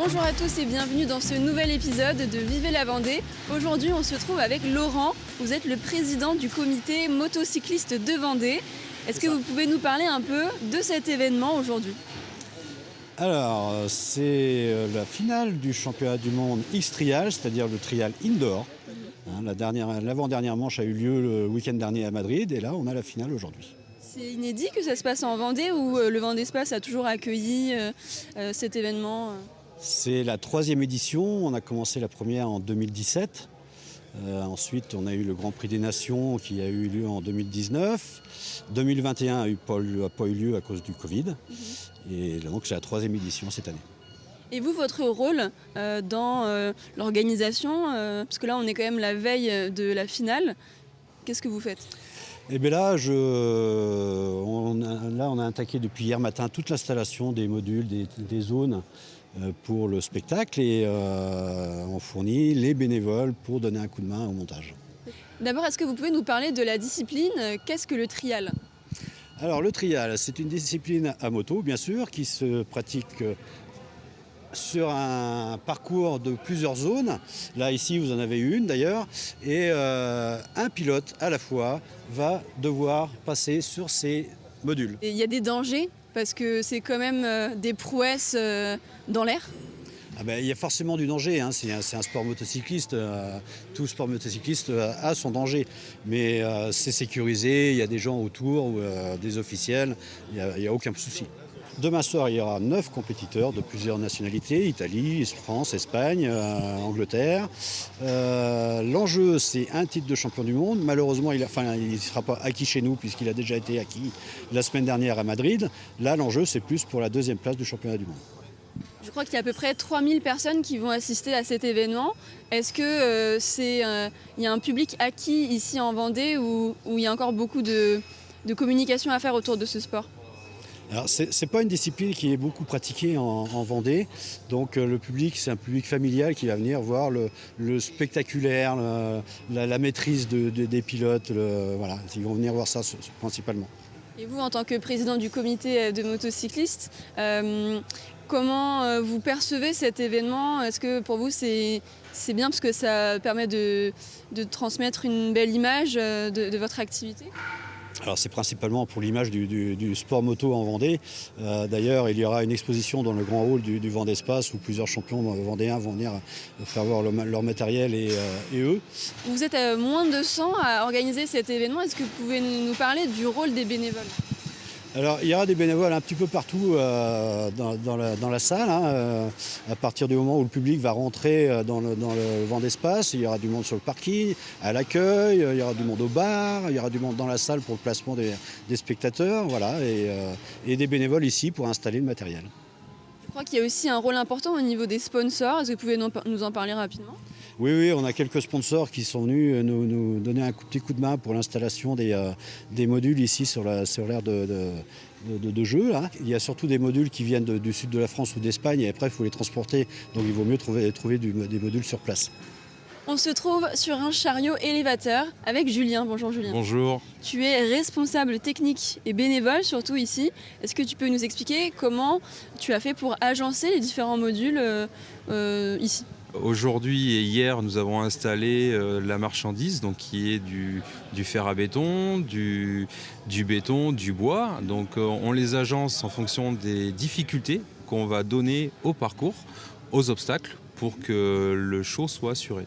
Bonjour à tous et bienvenue dans ce nouvel épisode de Vivez la Vendée. Aujourd'hui, on se trouve avec Laurent. Vous êtes le président du comité motocycliste de Vendée. Est-ce que vous pouvez nous parler un peu de cet événement aujourd'hui ? Alors, c'est la finale du championnat du monde X-Trial, c'est-à-dire le trial indoor. L'avant-dernière manche a eu lieu le week-end dernier à Madrid et là, on a la finale aujourd'hui. C'est inédit que ça se passe en Vendée ou le Vendespace a toujours accueilli cet événement C'est la 3e édition, on a commencé la première en 2017. Ensuite, on a eu le Grand Prix des Nations qui a eu lieu en 2019. 2021 n'a pas eu lieu à cause du Covid. Et donc, c'est la 3e édition cette année. Et vous, votre rôle dans l'organisation, parce que là, on est quand même la veille de la finale, qu'est-ce que vous faites ? Et bien là, on a attaqué depuis hier matin toute l'installation des modules, des zones pour le spectacle et on fournit les bénévoles pour donner un coup de main au montage. D'abord, est-ce que vous pouvez nous parler de la discipline ? Qu'est-ce que le trial ? Alors le trial, c'est une discipline à moto, bien sûr, qui se pratique sur un parcours de plusieurs zones. Là, ici, vous en avez une d'ailleurs. Et un pilote, à la fois, va devoir passer sur ces modules. Et il y a des dangers, parce que c'est quand même des prouesses dans l'air. Il y a forcément du danger, hein. C'est un sport motocycliste, tout sport motocycliste a son danger, mais c'est sécurisé, il y a des gens autour, des officiels, il n'y a aucun souci. Demain soir, il y aura 9 compétiteurs de plusieurs nationalités, Italie, France, Espagne, Angleterre. L'enjeu, c'est un titre de champion du monde. Malheureusement, il ne sera pas acquis chez nous puisqu'il a déjà été acquis la semaine dernière à Madrid. Là, l'enjeu, c'est plus pour la 2e place du championnat du monde. Je crois qu'il y a à peu près 3000 personnes qui vont assister à cet événement. Est-ce que il y a un public acquis ici en Vendée ou il y a encore beaucoup de communication à faire autour de ce sport ? Alors, ce n'est pas une discipline qui est beaucoup pratiquée en Vendée. Donc le public, c'est un public familial qui va venir voir le spectaculaire, la maîtrise des pilotes. Voilà, ils vont venir voir ça principalement. Et vous, en tant que président du comité de motocyclistes, comment vous percevez cet événement ? Est-ce que pour vous c'est bien parce que ça permet de transmettre une belle image de votre activité ? Alors c'est principalement pour l'image du sport moto en Vendée. D'ailleurs, il y aura une exposition dans le grand hall du Vendespace où plusieurs champions vendéens vont venir faire voir leur matériel et eux. Vous êtes moins de 100 à organiser cet événement. Est-ce que vous pouvez nous parler du rôle des bénévoles ? Alors, il y aura des bénévoles un petit peu partout dans la salle. À partir du moment où le public va rentrer dans le Vendespace, il y aura du monde sur le parking, à l'accueil, il y aura du monde au bar, il y aura du monde dans la salle pour le placement des spectateurs, voilà, et des bénévoles ici pour installer le matériel. Je crois qu'il y a aussi un rôle important au niveau des sponsors. Est-ce que vous pouvez nous en parler rapidement ? Oui, on a quelques sponsors qui sont venus nous donner un petit coup de main pour l'installation des modules ici sur l'aire de jeu. Là. Il y a surtout des modules qui viennent du sud de la France ou d'Espagne et après il faut les transporter, donc il vaut mieux trouver des modules sur place. On se trouve sur un chariot élévateur avec Julien. Bonjour Julien. Bonjour. Tu es responsable technique et bénévole, surtout ici. Est-ce que tu peux nous expliquer comment tu as fait pour agencer les différents modules ici ? Aujourd'hui et hier, nous avons installé la marchandise, donc qui est du fer à béton, du béton, du bois. Donc on les agence en fonction des difficultés qu'on va donner au parcours, aux obstacles, pour que le show soit assuré.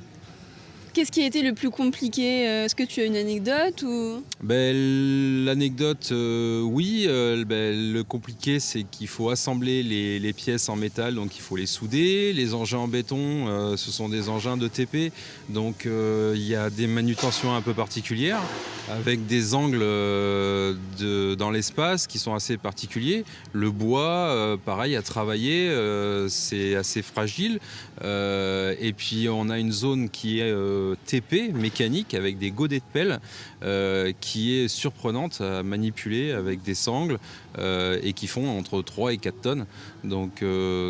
Qu'est-ce qui a été le plus compliqué ? Est-ce que tu as une anecdote ou... L'anecdote, oui. Le compliqué, c'est qu'il faut assembler les pièces en métal, donc il faut les souder. Les engins en béton, ce sont des engins de TP, donc il y a des manutentions un peu particulières, avec des angles dans l'espace qui sont assez particuliers. Le bois, pareil, à travailler, c'est assez fragile. Et puis on a une zone qui est TP, mécanique, avec des godets de pelle, qui est surprenante à manipuler avec des sangles. et qui font entre 3 et 4 tonnes. Donc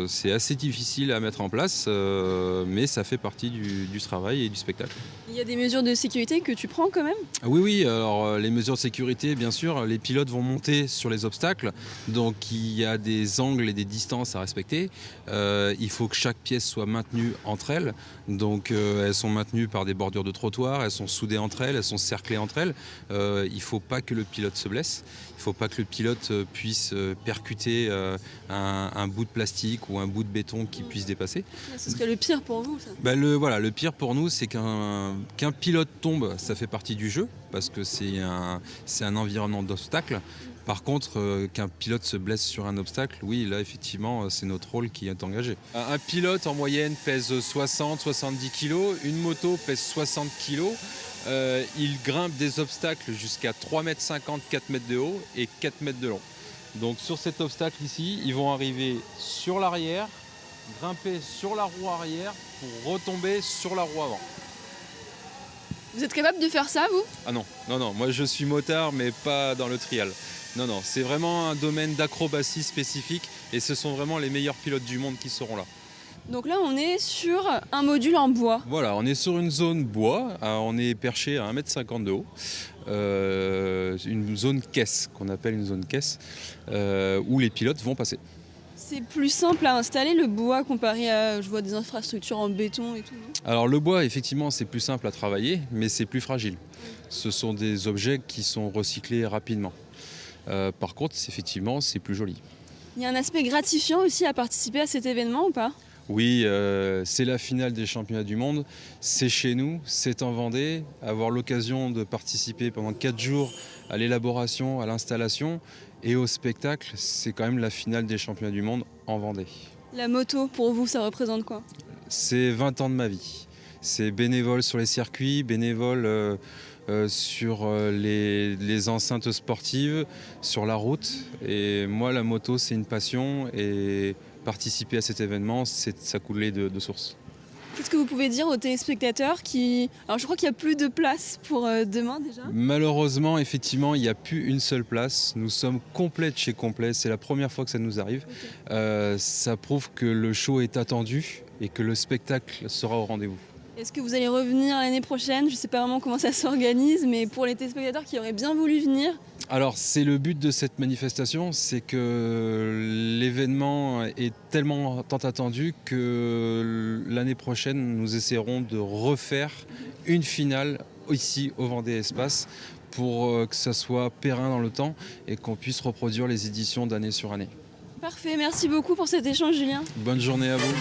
c'est assez difficile à mettre en place, mais ça fait partie du travail et du spectacle. Il y a des mesures de sécurité que tu prends quand même? Oui, alors les mesures de sécurité, bien sûr, les pilotes vont monter sur les obstacles, donc il y a des angles et des distances à respecter. Il faut que chaque pièce soit maintenue entre elles, donc elles sont maintenues par des bordures de trottoir, elles sont soudées entre elles sont cerclées entre elles. Il ne faut pas que le pilote se blesse, il ne faut pas que le pilote puisse percuter un bout de plastique ou un bout de béton qui puisse dépasser. Ce serait le pire pour vous, ça? Le pire pour nous, c'est qu'un pilote tombe, ça fait partie du jeu, parce que c'est un environnement d'obstacle. Par contre, qu'un pilote se blesse sur un obstacle, oui, là, effectivement, c'est notre rôle qui est engagé. Un pilote, en moyenne, pèse 60-70 kg. Une moto pèse 60 kg. Il grimpe des obstacles jusqu'à 3,50 m, 4 mètres de haut et 4 mètres de long. Donc, sur cet obstacle ici, ils vont arriver sur l'arrière, grimper sur la roue arrière pour retomber sur la roue avant. Vous êtes capable de faire ça, vous? Ah non, moi je suis motard mais pas dans le trial. Non, c'est vraiment un domaine d'acrobatie spécifique et ce sont vraiment les meilleurs pilotes du monde qui seront là. Donc là, on est sur un module en bois. Voilà, on est sur une zone bois, on est perché à 1,50 m de haut, une zone caisse, qu'on appelle une zone caisse, où les pilotes vont passer. C'est plus simple à installer le bois comparé à, je vois, des infrastructures en béton et tout, non? Alors le bois, effectivement, c'est plus simple à travailler, mais c'est plus fragile. Ce sont des objets qui sont recyclés rapidement. Par contre, effectivement, c'est plus joli. Il y a un aspect gratifiant aussi à participer à cet événement ou pas? Oui, c'est la finale des championnats du monde, c'est chez nous, c'est en Vendée. Avoir l'occasion de participer pendant 4 jours à l'élaboration, à l'installation et au spectacle, c'est quand même la finale des championnats du monde en Vendée. La moto, pour vous, ça représente quoi? C'est 20 ans de ma vie. C'est bénévole sur les circuits, bénévole sur les enceintes sportives, sur la route. Et moi, la moto, c'est une passion et participer à cet événement, ça coulait de source. Qu'est-ce que vous pouvez dire aux téléspectateurs qui... Alors je crois qu'il n'y a plus de place pour demain déjà. Malheureusement, effectivement, il n'y a plus une seule place. Nous sommes complets de chez complet. C'est la première fois que ça nous arrive. Okay. Ça prouve que le show est attendu et que le spectacle sera au rendez-vous. Est-ce que vous allez revenir l'année prochaine? Je ne sais pas vraiment comment ça s'organise, mais pour les téléspectateurs qui auraient bien voulu venir. Alors c'est le but de cette manifestation, c'est que l'événement est tellement tant attendu que l'année prochaine nous essaierons de refaire une finale ici au Vendée Espace pour que ça soit périn dans le temps et qu'on puisse reproduire les éditions d'année sur année. Parfait, merci beaucoup pour cet échange, Julien. Bonne journée à vous.